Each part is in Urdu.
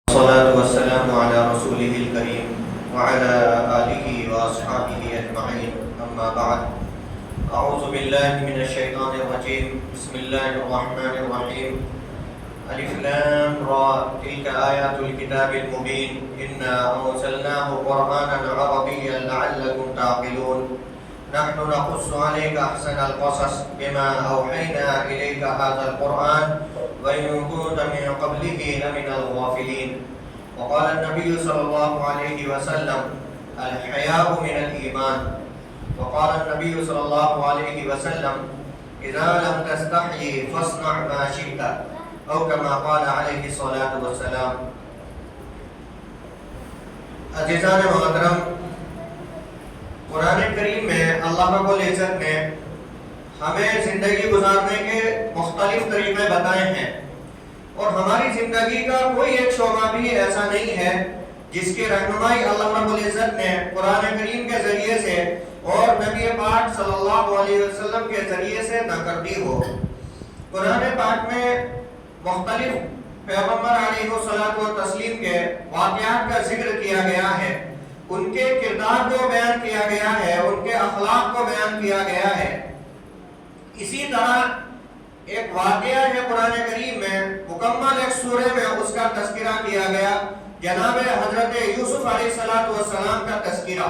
الصلاة والسلام على رسوله الكريم وعلى آله وأصحابه أجمعين أما بعد أعوذ بالله من الشيطان الرجيم بسم الله الرحمن الرحيم ألف لام را تلك آيات الكتاب المبين إنا أنزلناه قرآنا عربيا لعلكم تعقلون نحن نقص عليك أحسن القصص بما أوحينا إليك هذا القرآن وإن كنت من قبله لمن الغافلين وقال النبي صلى الله عليه وسلم الحياء من الإيمان وقال النبي صلى الله عليه وسلم إذا لم تستحي فاصنع ما شئت أو كما قال عليه الصلاة والسلام. عزیزان محترم، قرآن کریم میں اللہ رب العزت نے ہمیں زندگی گزارنے کے مختلف طریقے بتائے ہیں اور ہماری زندگی کا کوئی ایک شعبہ بھی ایسا نہیں ہے جس کی رہنمائی اللہ رب العزت نے قرآن کریم کے ذریعے سے اور نبی پاک صلی اللہ علیہ وسلم کے ذریعے سے نہ کر دی ہو. قرآن پاک میں مختلف پیغمبر علیہ الصلوۃ والتسلیم کے واقعات کا ذکر کیا گیا ہے، ان کے کردار کو بیان کیا گیا ہے، ان کے اخلاق کو بیان کیا گیا ہے. اسی طرح ایک واقعہ ہے قرآن کریم میں مکمل ایک سورہ میں اس کا تذکرہ کیا گیا، جناب حضرت یوسف علیہ السلام کا تذکرہ.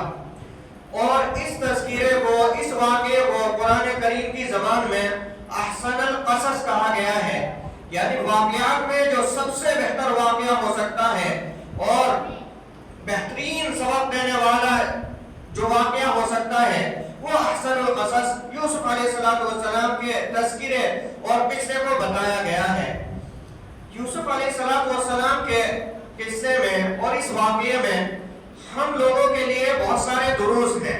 اور اس تذکرے کو، اس واقعے کو قرآن کریم کی زبان میں احسن القصص کہا گیا ہے، یعنی واقعات میں جو سب سے بہتر واقعہ ہو سکتا ہے اور بہترین سبق دینے والا جو واقعہ ہو سکتا ہے وہ احسن القصص یوسف علیہ السلام کے تذکرے اور قصے کو بتایا گیا ہے. یوسف علیہ السلام کے قصے میں اور اس واقعے میں ہم لوگوں کے لیے بہت سارے دروس ہیں.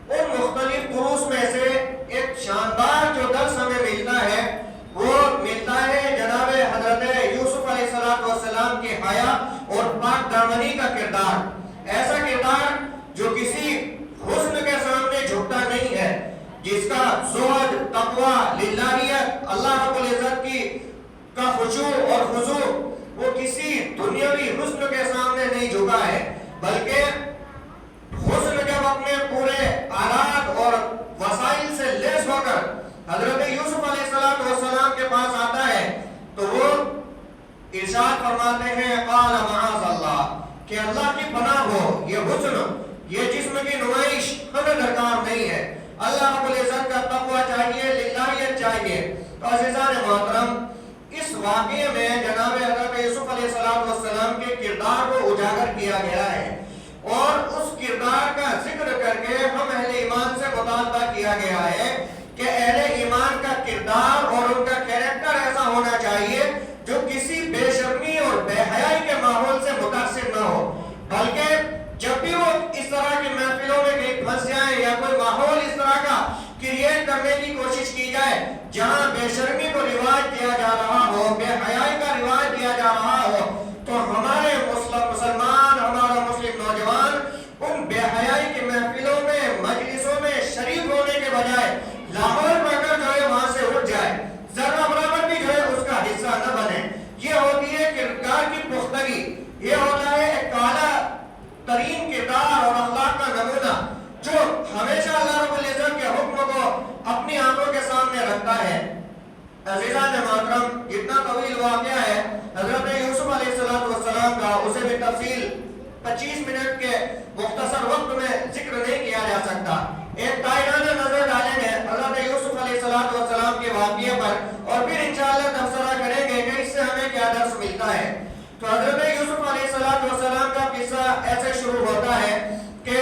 ان مختلف دروس میں سے ایک شاندار جو درس ہمیں ملتا ہے وہ ملتا ہے جناب حضرت یوسف علیہ السلام کی حیا اور پاک دامنی کا کردار. ایسا کردار جو کسی حسن کے سامنے جھکتا نہیں ہے، جس کا زہد، تقوی، للہیت، اللہ رب العزت کا خشوع اور خضوع وہ کسی دنیاوی حسن کے سامنے نہیں جھکا ہے، بلکہ حسن کے وقت میں پورے آلات اور وسائل سے لیس ہو کر حضرت یوسف علیہ السلام کے پاس آتا ہے تو وہ ارشاد فرماتے ہیں قال معاذ اللہ، کہ اللہ کی پناہ ہو، یہ حسن، یہ جسم کی نمائش ہمیں درکار نہیں ہے. اللہ رب العزت کا تقوی چاہیے، للہیت چاہیے. تو عزیزان محترم، اس واقعے میں جناب حضرت یوسف علیہ السلام کے کردار کو اجاگر کیا گیا ہے اور اس کردار کا ذکر کر کے ہم اہل ایمان سے مطالبہ کیا گیا ہے کہ اہل ایمان کا کردار اور ان کا کیریکٹر ایسا ہونا چاہیے جو کسی بے شرمی اور بے حیائی کے ماحول سے متاثر نہ ہو، بلکہ جب بھی وہ اس طرح کی محفلوں میں کہیں پھنس جائیں یا کوئی ماحول اس طرح کا کریٹ کرنے کی کوشش کی جائے جہاں بے شرمی کو رواج دیا جا رہا ہو، بے حیائی کا رواج دیا جا رہا ہو، تو ہمارے مسلمان، ہمارا مسلم نوجوان ان بے حیائی کی محفلوں میں، مجلسوں میں شریک ہونے کے بجائے لاہور میں اگر جو ہے وہاں سے اٹھ جائے، ذرہ برابر بھی جو ہے اس کا حصہ نہ بنے. یہ ہوتی ہے کردار کی پختگی، یہ ہوتا ہے ایک اعلیٰ ترین کردار اور اخلاق کا نمونہ جو ہمیشہ اللہ رب العزت کے حکم کو اپنی آنکھوں کے سامنے رکھتا ہے. عزیزان محترم، اتنا طویل واقعہ ہے حضرت یوسف علیہ السلام کا، اسے بھی تفصیل 25 منٹ کے مختصر وقت میں ذکر نہیں کیا جا سکتا. ایک دائرانہ نظر ڈالیں گے حضرت یوسف علیہ السلام کے واقعے پر اور پھر انشاءاللہ تبصرہ کریں گے کہ اس سے ہمیں کیا درس ملتا ہے. تو حضرت یوسف علیہ السلام کا قصہ ایسے شروع ہوتا ہے کہ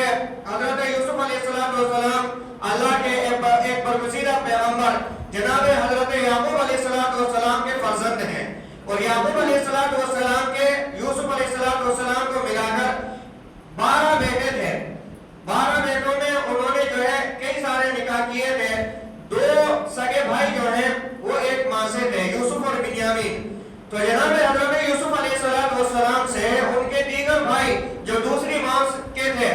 حضرت یوسف علیہ السلام اللہ کے ایک برگزیدہ پیغمبر جناب حضرت یعقوب علیہ السلام کے فرزند ہیں اور یعقوب علیہ السلام کے یوسف علیہ السلام کو ملا کر 12 بیٹے تھے. 12 بیٹوں میں انہوں نے جو ہے کئی سارے نکاح کیے تھے. 2 سگے بھائی جو ہیں وہ ایک ماں سے تھے، یوسف اور بنیامین. تو جناب حضرت یوسف علیہ السلام سے ان کے دیگر بھائی جو دوسری ماں کے تھے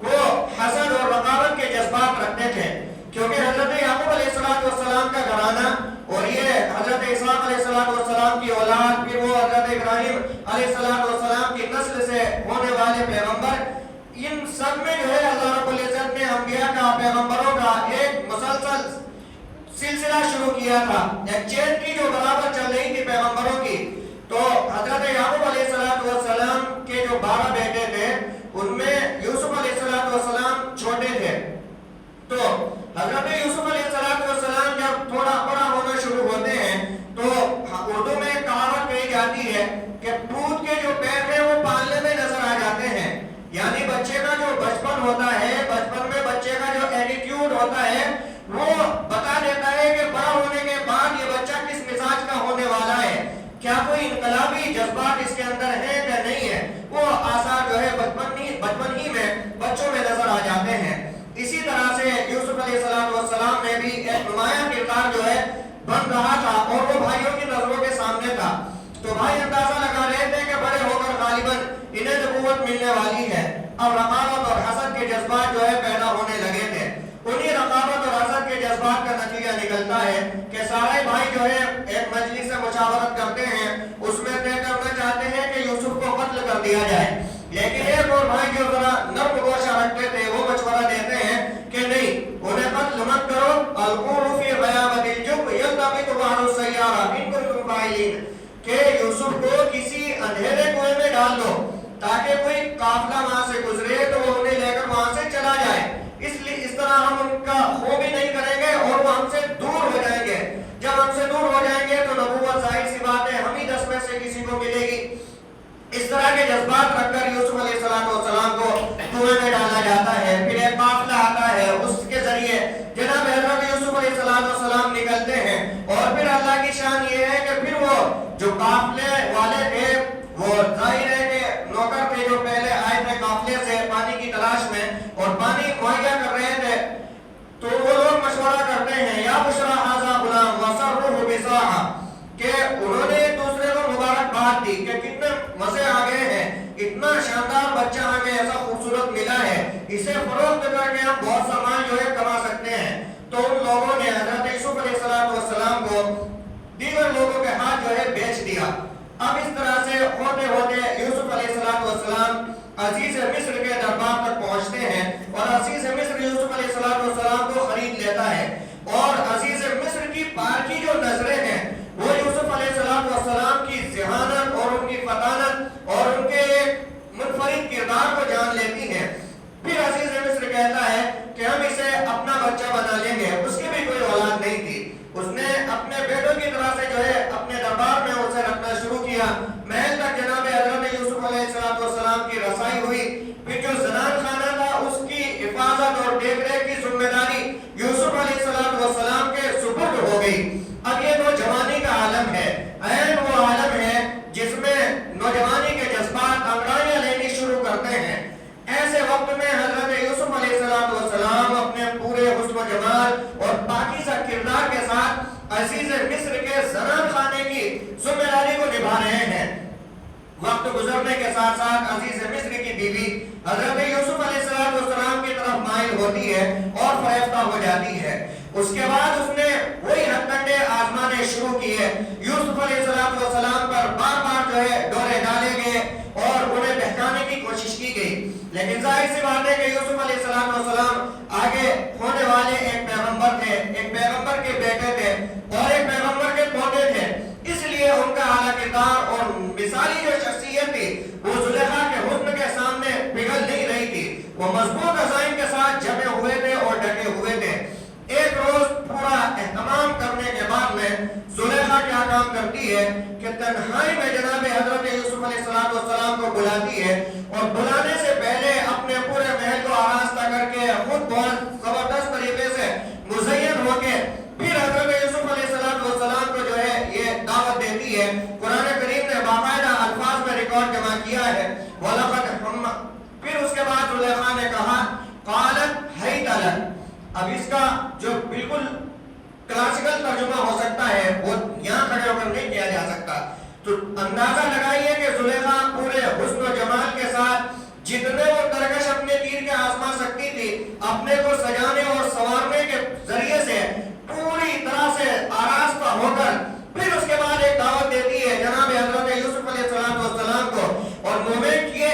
وہ حسد اور رقابت کے جذبات رکھتے تھے، کیونکہ حضرت یعقوب علیہ السلام کا گھرانہ اور یہ حضرت اسحاق علیہ السلام کی اولاد، پھر وہ حضرت ابراہیم علیہ نسل سے ہونے والے پیغمبر، ان سب میں جو ہے اللہ رب العزت نے انبیاء کا، پیغمبروں کا ایک مسلسل سلسلہ شروع کیا تھا، ایک چین کی جو برابر چل رہی تھی پیغمبروں کی۔ تو حضرت یعقوب علیہ السلام کے جو 12 بیٹے تھے ان میں یوسف علیہ السلام چھوٹے تھے۔ تو حضرت یوسف علیہ السلام جب تھوڑا بڑا ہونا شروع ہوتے ہیں تو اردو میں کہاوت کہی جاتی ہے کہ دودھ کے جو پیر ہیں وہ پالنے میں نظر آ جاتے ہیں، یعنی بچے کا جو بچپن ہوتا ہے، بچپن میں بچے کا جو ایٹیٹیوڈ ہوتا ہے وہ بتا دیتا ہے کہ بڑا ہونے کے بعد یہ بچہ کس مزاج کا ہونے والا ہے، کیا کوئی انقلابی جذبات اس کے اندر ہے یا نہیں ہے، وہ آثار جو ہے بچپن ہی میں بچوں میں نظر آ جاتے ہیں۔ اسی طرح سے یوسف علیہ السلام میں بھی ایک نمایاں کردار جو ہے بن رہا تھا اور وہ بھائیوں کی نظروں کے سامنے تھا۔ تو بھائی اندازہ لگا رہے تھے کہ بڑے ہو کر غالباً انہیں نبوت ملنے والی ہے، اب رقابت اور حسد کے جذبات جو ہے پیدا ہونے لگے تھے۔ انہی رقابت اور حسد کے جذبات کا نتیجہ نکلتا ہے کہ سارے بھائی جو ہے ایک مجلس سے مشاورت کرتے ہیں، اس میں طے کرنا چاہتے ہیں کہ یوسف کو قتل کر دیا جائے، لیکن ایک اور بھائی جو ذرا نرم گوشہ رکھتے تھے وہ مشورہ دیتے ہیں کہ نہیں، انہیں قتل مت کرو، القوا فی غیابۃ الجب یلتقط بعض السیارہ ان کنتم فاعلین، کہ یوسف کو کسی اندھیرے کنویں میں ڈال دو تاکہ کوئی قافلہ وہاں سے گزرے تو وہ انہیں لے کر وہاں سے چلا جائے، اس طرح ہم ان کا خوف بھی نہیں کریں گے اور وہ ہم سے دور ہو جائیں گے، جب ہم سے دور ہو جائیں گے تو نبوت ظاہر سی بات ہے ہم ہی 10 میں سے کسی کو ملے گی۔ اس طرح کے جذبات رکھ کر یوسف علیہ السلام کو کنویں میں ڈالا جاتا ہے، پھر ایک قافلہ آتا ہے، اس کے ذریعے جناب حضرت یوسف علیہ السلام نکلتے ہیں، اور پھر اللہ کی شان یہ ہے کہ پھر وہ جو قافلے والے تھے وہ ظاہر ہے کہ نوکر تھے جو پہلے آئے تھے قافلے سے پانی کی تلاش میں اور پانی مہیا کر رہے تھے، تو وہ لوگ مشورہ کرتے ہیں یا بشرا ھذا غلام وسرہ بصاحہ، کہ انہوں نے ایک دوسرے کو مبارکباد دی کہ کتنے مزے آ گئے ہیں، اتنا شاندار بچہ ہمیں ایسا خوبصورت ملا ہے، اسے فروخت کر کے ہم بہت سامان جو ہے کما سکتے ہیں۔ تو ان لوگوں نے حضرت یوسف علیہ السلام کو دیگر لوگوں کے ہاتھ جو ہے بیچ دیا۔ اب اس طرح سے ہوتے ہوتے یوسف علیہ السلام عزیز مصر کے دربار تک پہنچتے ہیں اور عزیز مصر یوسف علیہ السلام کو خرید لیتا ہے، اور عزیز مصر کی پارکی جو نظریں ہیں وہ یوسف علیہ السلام کی ذہانت اور ان کی فطانت اور ان کے منفرد کردار کو جان لیتی ہیں۔ پھر عزیز مصر کہتا ہے کہ ہم اسے اپنا بچہ بنا لیں گے، اس کی بھی کوئی اولاد نہیں تھی، اس نے اپنے بیٹوں کی طرح سے جو ہے اپنے دربار میں اسے رکھنا شروع کیا، محل تک جناب حضرت یوسف علیہ السلام کی رسائی ہوئی، پھر جو زنان خانہ تھا اس کی حفاظت اور دیکھ ریکھ کی ذمہ داری یوسف علیہ السلام کے سپرد ہو گئی۔ اب یہ نوجوانی کا عالم ہے، عین وہ عالم ہے جس میں نوجوانی کے جذبات انگڑائیاں لینی شروع کرتے ہیں۔ ایسے وقت میں حضرت یوسف علیہ السلام اپنے پورے حسن و جمال اور پاکیزہ کردار کے ساتھ عزیز مصر کے زنان خانے کی ذمہ داری کو نبھا رہے ہیں۔ وقت گزرنے کے ساتھ ساتھ عزیز مصر کی بیوی حضرت یوسف علیہ السلام کی طرف مائل ہوتی ہے اور فریفتہ ہو جاتی ہے۔ اس کے بعد اس نے وہی ہتھکنڈے آزمانے شروع کیے، یوسف علیہ السلام پر بار بار جو ہے ڈورے ڈالے گئے اور انہیں بہکانے کی کوشش کی گئی، لیکن ظاہر سی بات ہے کہ یوسف علیہ السلام آگے ہونے والے ایک پیغمبر تھے، ایک پیغمبر کے بیٹے تھے اور ایک پیغمبر کے پوتے تھے، اس لیے ان کا اعلیٰ کردار اور مثالی جو شخصیت تھی وہ زلیخا کے حسن کے سامنے پگھل نہیں رہی تھی، وہ مضبوط عزائم کے ساتھ جمے ہوئے تھے اور ڈٹے ہوئے تھے۔ ایک روز پورا اہتمام کرنے کے بعد میں زلیخا کیا کام کرتی ہے کہ تنہائی میں جناب حضرت یوسف علیہ السلام کو بلاتی ہے، اور بلانے سے پہلے اپنے پورے محل کو آراستہ کر کے خود بہت زبردست طریقے سے مزین ہو کے پھر حضرت یوسف علیہ السلام کو جو ہے یہ دعوت دیتی ہے۔ قرآن کریم نے باقاعدہ الفاظ میں ریکارڈ جمع کیا ہے، وَلَقَدْ حُمَّ، پھر اس کے بعد زلیخا نے کہا قالت حیت لک، اب اس کا جو بالکل کلاسیکل ترجمہ ہو سکتا ہے وہ یہاں کھڑے ہو کر نہیں کیا جا سکتا، تو اندازہ لگائیے کہ زلیخا پورے حسن و جمال کے ساتھ جتنے وہ ترکش اپنے تیر کے آزما سکتی تھی اپنے کو سجانے اور سنوارنے کے ذریعے سے پوری طرح سے آراستہ ہو کر پھر اس کے بعد ایک دعوت دیتی ہے جناب حضرت یوسف علیہ السلام کو، اور مومنٹ یہ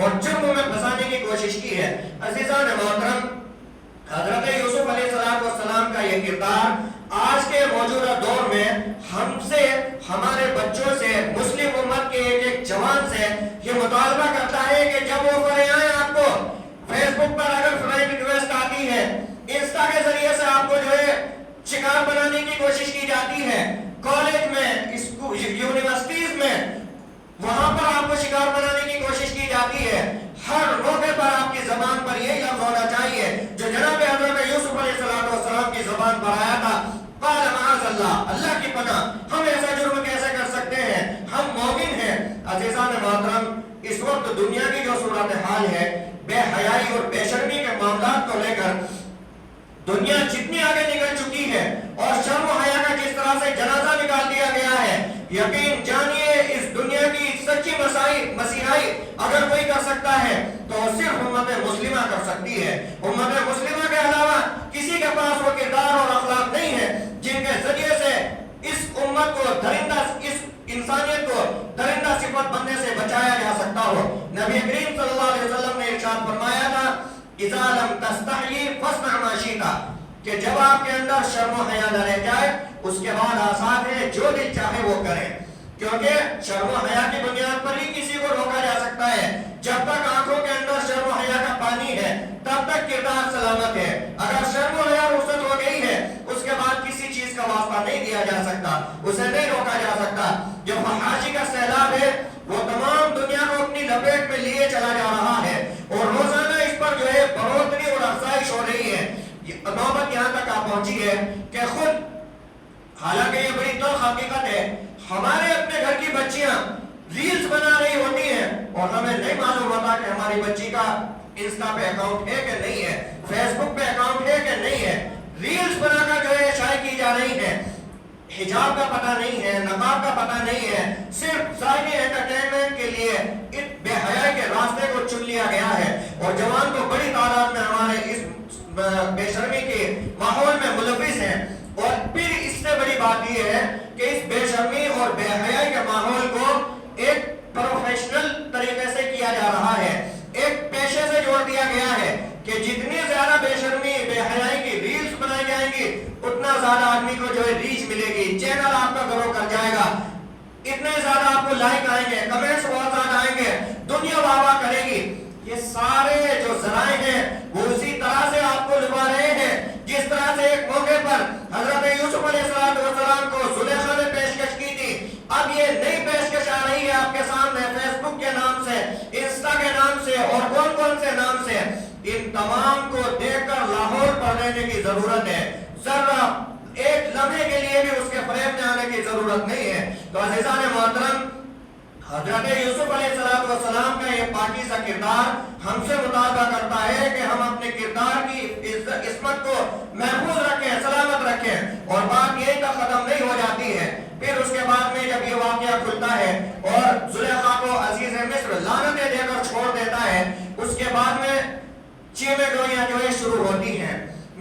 اور جرم میں پھنسانے کی کوشش کی ہے۔ عزیزان محترم، حضرت یوسف علیہ السلام کا یہ کردار آج کے موجودہ دور میں ہم سے، ہمارے بچوں سے، مسلم امت کے ایک ایک جوان سے یہ مطالبہ کرتا ہے کہ جب وہ کرے آئیں، آپ کو فیس بک پر اگر فرینڈ ریکویسٹ آتی ہے، انسٹا کے ذریعے سے آپ کو جو ہے شکار بنانے کی کوشش کی جاتی ہے، کالج میں، یونیورسٹیز میں، وہاں پر آپ کو شکار بنانے کی کوشش کی جاتی ہے، ہر موقع پر آپ کی زبان پر یہی لفظ ہونا چاہیے جو جناب حضرت یوسف علیہ السلام کی زبان پر آیا تھا، قال معاذ اللہ، اللہ کی پناہ، ہم ایسا جرم کیسے کر سکتے ہیں، ہم مومن ہیں۔ عزیزان محترم، اس وقت دنیا کی جو صورتحال ہے، بے حیائی اور بے شرمی کے معاملات کو لے کر دنیا جتنی آگے نکل چکی ہے اور شرم و حیا کا جس طرح سے جنازہ نکال دیا گیا ہے، یقین جانیے اس دنیا کی سچی مسیحائی اگر کوئی کر سکتا ہے تو صرف امت مسلمہ کر سکتی ہے۔ امت مسلمہ کے علاوہ کسی کے پاس وہ کردار اور اخلاق نہیں ہے جن کے ذریعے سے اس امت کو درندہ، اس انسانیت کو درندہ صفت بننے سے بچایا جا سکتا ہو۔ نبی کریم صلی اللہ علیہ وسلم نے ارشاد فرمایا تھا، اذا لم تستحی فاصنع ما شئت، کہ جب آپ کے اندر شرم و حیا نہ رہ جائے اس کے بعد آسان ہے جو دل چاہے وہ کریں، کیونکہ شرم و حیا کی بنیاد پر ہی کسی کو روکا جا سکتا ہے۔ جب تک آنکھوں کے اندر شرم و حیا کا پانی ہے تب تک کردار سلامت ہے، اگر شرم و حیا رخصت ہو گئی ہے اس کے بعد کسی چیز کا واسطہ نہیں دیا جا سکتا، اسے نہیں روکا جا سکتا۔ جو فحاشی کا سیلاب ہے وہ تمام دنیا کو اپنی لپیٹ میں لیے چلا جا رہا ہے اور روزانہ اس پر جو ہے بڑھوتری اور افزائش ہو رہی ہے۔ نوبت یہاں تک آ پہنچی ہے کہ خود، حالانکہ یہ بڑی تلخ حقیقت ہے، ہمارے اپنے گھر کی بچیاں ریلز بنا رہی ہوتی ہیں اور ہمیں نہیں معلوم ہوتا کہ ہماری بچی کا انسٹا پہ اکاؤنٹ ہے کہ نہیں ہے، فیس بک پہ اکاؤنٹ ہے کہ نہیں ہے، ریلز بنا کر جو ہے شائع کی جا رہی ہے۔ حجاب کا پتہ نہیں ہے، نقاب کا پتہ نہیں ہے، صرف ظاہری انٹرٹینمنٹ کے لیے اس بے حیائی کے راستے کو چن لیا گیا ہے اور جوان کو بڑی تعداد میں ہمارے اس بے شرمی کے ماحول میں ملوث ہیں۔ اور پھر اس سے بڑی بات یہ ہے کہ اس بے شرمی اور بے حیائی کے ماحول کو ایک پروفیشنل طریقے سے کیا جا رہا ہے، ایک پیشے سے جوڑ دیا گیا ہے کہ جتنی زیادہ بے شرمی بے حیائی کی ریلز بنائی جائیں گی اتنا زیادہ آدمی کو جو ہے ریچ ملے گی، چینل آپ کا گرو کر جائے گا، اتنے زیادہ آپ کو لائک آئیں گے، کمنٹس بہت زیادہ آئیں گے، دنیا واہ واہ کرے گی۔ یہ سارے جو ذرائع ہیں وہ اسی طرح سے آپ کو لبا رہے ہیں جس طرح سے ایک موقع پر حضرت یوسف علیہ السلام کو زلیخا نے پیشکش کی تھی، اب یہ نئی پیشکش آ رہی ہے آپ کے سامنے فیس بک کے نام سے، انسٹا کے نام سے اور کون کون سے نام سے۔ ان تمام کو دیکھ کر لاہور پر رہنے کی ضرورت ہے، ذرا ایک لمحے کے لیے بھی اس کے فریب میں آنے کی ضرورت نہیں ہے۔ تو عزیزان محترم، حضرت یوسف علیہ السلام کا یہ پاکیزہ کردار ہم سے مطالبہ کرتا ہے کہ ہم اپنے کردار کی عصمت کو محفوظ رکھیں، سلامت رکھیں، اور بات یہی تک ختم نہیں ہو جاتی ہے۔ پھر اس کے بعد میں جب یہ واقعہ کھلتا ہے اور زلیخا کو عزیز مصر لعنتیں دے کر چھوڑ دیتا ہے، اس کے بعد میں چیمیں گوئیاں جو ہے شروع ہوتی ہیں۔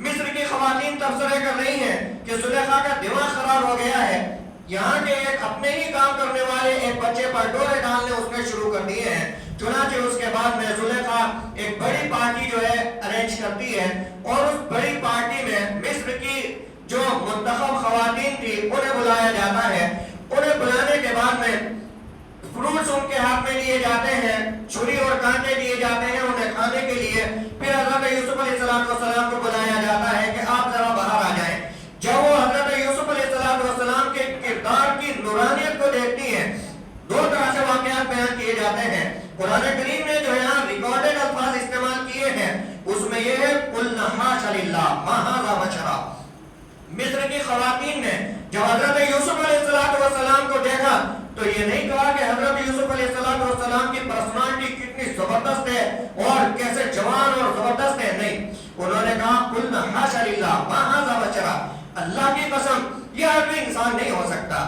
مصر کی خواتین تبصرے کر رہی ہیں کہ زلیخا کا دماغ خراب ہو گیا ہے، یہاں کے ایک اپنے ہی کام کرنے والے ایک بچے پر ڈورے ڈالنے اس نے شروع کر دیے ہیں۔ چنانچہ اس کے بعد میں زلیخا ایک بڑی پارٹی جو ہے ارینج کرتی ہے اور اس بڑی پارٹی میں مصر کی جو منتخب خواتین تھی انہیں بلایا جاتا ہے۔ انہیں بلانے کے بعد میں فروٹس ان کے ہاتھ میں دیے جاتے ہیں، چھری اور کانٹے دیے جاتے ہیں انہیں کھانے کے لیے۔ پھر حضرت یوسف علیہ السلام کو بلایا جاتا ہے کہ آپ ذرا باہر آ جائیں۔ جب وہ حضرت یوسف علیہ السلام کے کردار کی نورانیت کو دیکھتی ہیں، دو طرح سے واقعات بیان کیے جاتے ہیں۔ قرآن کریم نے جو یہاں ریکارڈڈ الفاظ استعمال کیے ہیں اس میں یہ ہے قُلْنَا حَاشَ لِلَّهِ مَا هَٰذَا بَشَرًا۔ مصر کی خواتین نے جب حضرت یوسف علیہ السلام کو دیکھا تو یہ نہیں کہا کہ حضرت یوسف علیہ السلام کی پرسنالٹی کتنی زبردست ہے اور کیسے جوان اور زبردست ہے، نہیں، انہوں نے کہا قُلْنَا حَاشَ لِلَّهِ مَا هَٰذَا بَشَرًا، اللہ کی قسم یہ آدمی انسان نہیں ہو سکتا۔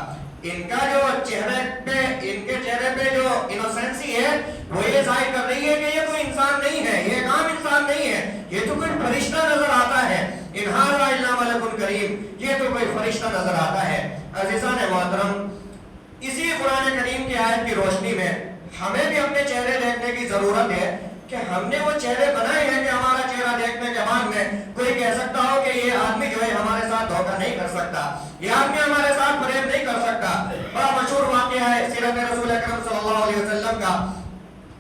ان کا جو ان کے چہرے پہ جو انوسینسی ہے وہ یہ ظاہر کر رہی ہے کہ یہ کوئی انسان نہیں ہے، یہ ایک عام انسان نہیں ہے، یہ تو کوئی فرشتہ نظر آتا ہے، ان ھذا الا ملک کریم، یہ تو کوئی فرشتہ نظر آتا ہے۔ عزیزان محترم، اسی قرآن کریم کی آیت کی روشنی میں ہمیں بھی اپنے چہرے دیکھنے کی ضرورت ہے کہ ہم نے وہ چہرے بنائے ہیں کہ ہمارا چہرہ دیکھنے کے بعد میں کوئی کہہ سکتا ہو کہ یہ آدمی جو ہے ہمارے ساتھ دھوکہ نہیں کر سکتا، یہ آدمی ہمارے ساتھ فریب نہیں کر سکتا۔ بڑا مشہور واقعہ ہے سیرت رسول اکرم صلی اللہ علیہ وسلم کا۔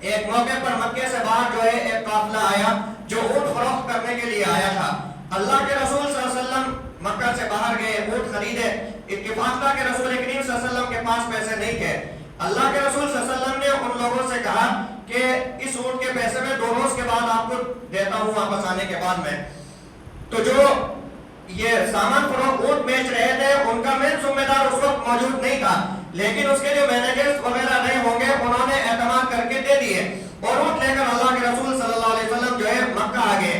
ایک موقع پر مکے سے باہر جو ہے ایک قافلہ آیا جو اونٹ فروخت کرنے کے لیے آیا تھا۔ اللہ کے رسول صلی اللہ علیہ وسلم مکہ سے باہر گئے، اونٹ خریدے۔ اتفاق تھا کہ رسول کریم صلی اللہ علیہ وسلم کے پاس پیسے نہیں تھے۔ اللہ کے رسول صلی اللہ علیہ وسلم نے ان لوگوں سے کہا کہ اس اونٹ کے پیسے میں 2 روز کے بعد آپ کو دیتا ہوں واپس آنے کے بعد میں۔ تو جو یہ سامان فروخت اونٹ بیچ رہے تھے ان کا مین ذمہ دار اس وقت موجود نہیں تھا، لیکن اس کے جو مینیجرز وغیرہ رہے ہوں گے انہوں نے اعتماد کر کے دے دیے اور اونٹ لے کر اللہ کے رسول صلی اللہ علیہ وسلم جو ہے مکہ آ گئے۔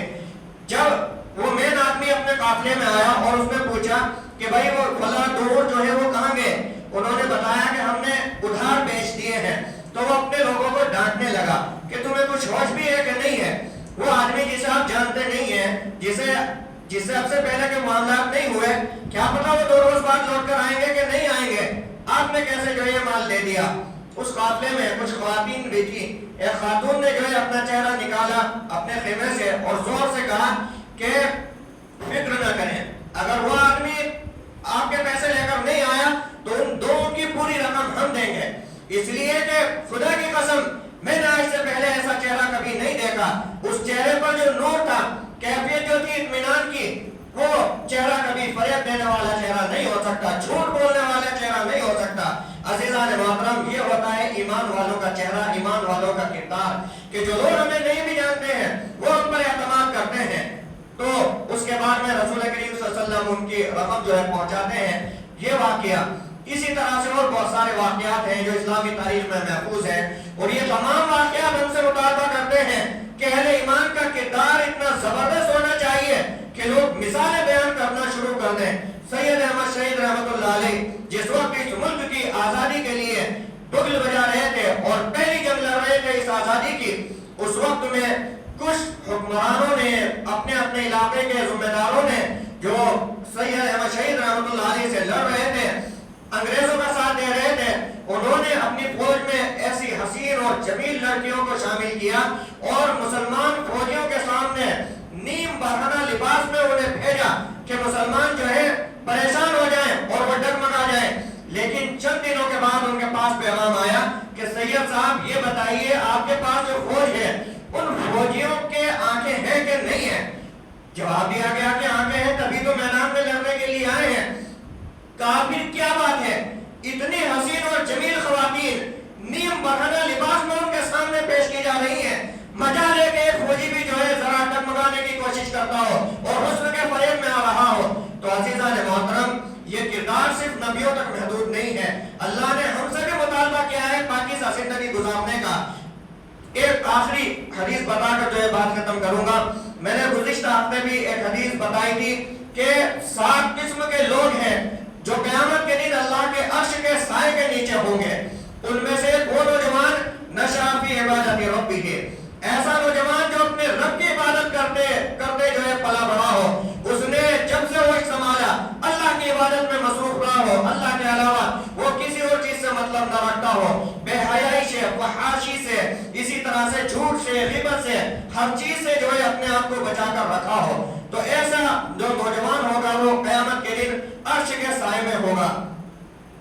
جب وہ مین آدمی اپنے قافلے میں آیا اور اس نے پوچھا کہ بھائی وہ فلاں 2 اونٹ جو ہے وہ کہاں گئے؟ انہوں نے بتایا کہ ہم نے ادھار بیچ دیے ہیں۔ تو وہ اپنے لوگوں کو ڈانٹنے لگا کہ تمہیں کچھ ہوش بھی ہے کہ نہیں ہے؟ وہ آدمی جسے آپ جانتے نہیں ہیں، جسے اب سے پہلے کے معاملات نہیں ہوئے، کیا پتا وہ 2 روز بعد لوٹ کر آئیں گے کہ نہیں آئیں گے، آپ نے کیسے جو یہ مال دے دیا؟ اس قافلے میں کچھ خواتین بھی تھی۔ ایک خاتون نے جو ہے اپنا چہرہ نکالا اپنے خیمے سے اور زور سے کہا کہ فکر نہ کریں، اگر وہ آدمی آپ کے پیسے لے کر نہیں آیا تو ان 2 کی پوری رقم ہم دیں گے، اس لیے کہ خدا کی قسم میں نے آج سے پہلے ایسا چہرہ کبھی نہیں دیکھا۔ اس چہرے پر جو نور تھا، کیفیت جو تھی اطمینان کی، وہ چہرہ کبھی فریب دینے والا چہرہ نہیں ہو سکتا، جھوٹ بولنے والا چہرہ نہیں ہو سکتا۔ عزیزان محترم، یہ ہوتا ہے ایمان والوں کا چہرہ، ایمان والوں کا کردار، کہ جو لوگ ہمیں نہیں بھی جانتے ہیں وہ ہم پر اعتماد کرتے ہیں۔ تو اس کے بعد میں رسول کریم صلی اللہ علیہ وسلم ان کی رقم جو ہے پہنچاتے ہیں۔ یہ واقعہ اسی طرح سے اور بہت سارے واقعات ہیں جو اسلامی تاریخ میں محفوظ ہیں، اور یہ تمام واقعات ہم سے مطالبہ کرتے ہیں کہ اہل ایمان کا کردار اتنا زبردست ہونا چاہیے کہ لوگ مثالیں بیان کرنا شروع کر دیں۔ سید احمد شہید رحمۃ اللہ علیہ جس وقت اس ملک کی آزادی کے لیے بغل بجا رہے تھے اور پہلی جنگ لڑ رہے تھے اس آزادی کی، اس وقت میں کچھ حکمرانوں نے اپنے اپنے علاقے کے ذمہ داروں نے جو سید احمد شہید رحمۃ اللہ علیہ سے لڑ رہے تھے، انگریزوں کا ساتھ دے رہے تھے، انہوں نے اپنی فوج میں ایسی حسین اور جمیل لڑکیوں کو شامل کیا اور مسلمان فوجیوں کے سامنے نیم برہنہ لباس میں انہیں بھیجا کہ مسلمان جو ہے پریشان ہو جائیں اور وہ ڈگمگا جائیں۔ لیکن چند دنوں کے بعد ان کے پاس پیغام آیا کہ سید صاحب یہ بتائیے آپ کے پاس جو فوج ہے ان فوجیوں کے آنکھیں ہیں کہ نہیں ہیں؟ جواب دیا گیا کہ آنکھیں ہیں، تبھی تو میدان میں لڑنے کے لیے آئے ہیں۔ کہا پھر کیا بات ہے؟ اتنی حسین اور جمیل خواتین نیم برہنہ لباس میں ان کے سامنے پیش کی جا رہی ہیں، مجال ہے کہ ایک فوجی بھی جو ہے ذرا ڈگمگانے کی کوشش کرتا ہو اور حسن کے فریب میں آ رہا ہو۔ تو عزیزان محترم، یہ کردار صرف نبیوں تک محدود نہیں ہے، اللہ نے ہم سے بھی مطالبہ کیا ہے پاکیزہ زندگی گزارنے کا۔ ایک آخری حدیث بتا کر جو ہے بات ختم کروں گا۔ میں نے گزشتہ ہفتے بھی ایک حدیث بتائی تھی کہ 7 قسم کے لوگ ہیں جو قیامت کے دن اللہ کے عرش کے سائے کے نیچے ہوں گے۔ ان میں سے وہ نوجوان نشأ فی عبادت ربہ، ایسا نوجوان جو اپنے رب کی عبادت کرتے کرتے جو ہے پلا بڑا ہو، اس نے جب سے ہوش سنبھالا اللہ کی عبادت میں مصروف رہا ہو، اللہ کے علاوہ وہ کسی اور چیز سے مطلب نہ رکھتا ہو، بے حیائی سے، فحاشی سے، اسی طرح سے جھوٹ سے، غیبت سے، ہر چیز سے جو ہے اپنے آپ کو بچا کر رکھا ہو، تو ایسا جو نوجوان ہوگا وہ قیامت کے دن عرش کے سائے میں ہوگا۔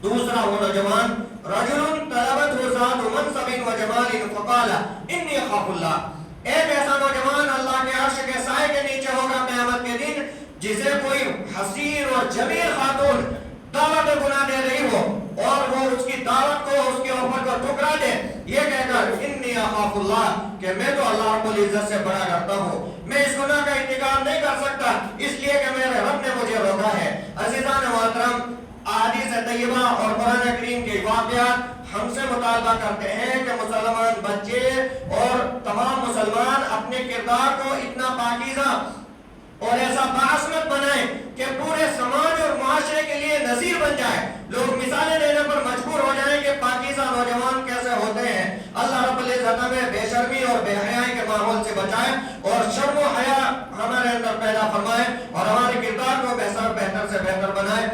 دوسرا وہ نوجوان رجل طلبته ذات منصب و جمال فقال انی اخاف اللہ، ایک ایسا نوجوان اللہ کے عرش کے سائے کے نیچے ہوگا قیامت کے دن جسے کوئی حسین اور جمیل خاتون دعوت گناہ دے رہی ہو اور وہ اس کی دعوت کو، اس کی آفر کو ٹھکرا دے، یہ کہہ کر انی اخاف اللہ، کہ میں تو اللہ رب العزت سے بڑا ڈرتا ہوں، میں اس گناہ کا انتقام نہیں کر سکتا اس لیے کہ میرے رب نے مجھے روکا ہے۔ عزیزان محترم، احادیث طیبہ اور قرآن کریم کے واقعات ہم سے مطالبہ کرتے ہیں کہ مسلمان بچے اور تمام مسلمان اپنے کردار کو اتنا پاکیزہ اور ایسا باعثمت بنائیں کہ پورے سماج اور معاشرے کے لیے نظیر بن جائے، لوگ مثالیں دینے پر مجبور ہو جائیں کہ پاکیزہ نوجوان کیسے ہوتے ہیں۔ اللہ رب العزت ہمیں بے شرمی اور بے حیائی کے ماحول سے بچائے اور شرم و حیا ہمارے اندر پیدا فرمائے اور ہمارے کردار کو بہتر سے بہتر بنائے۔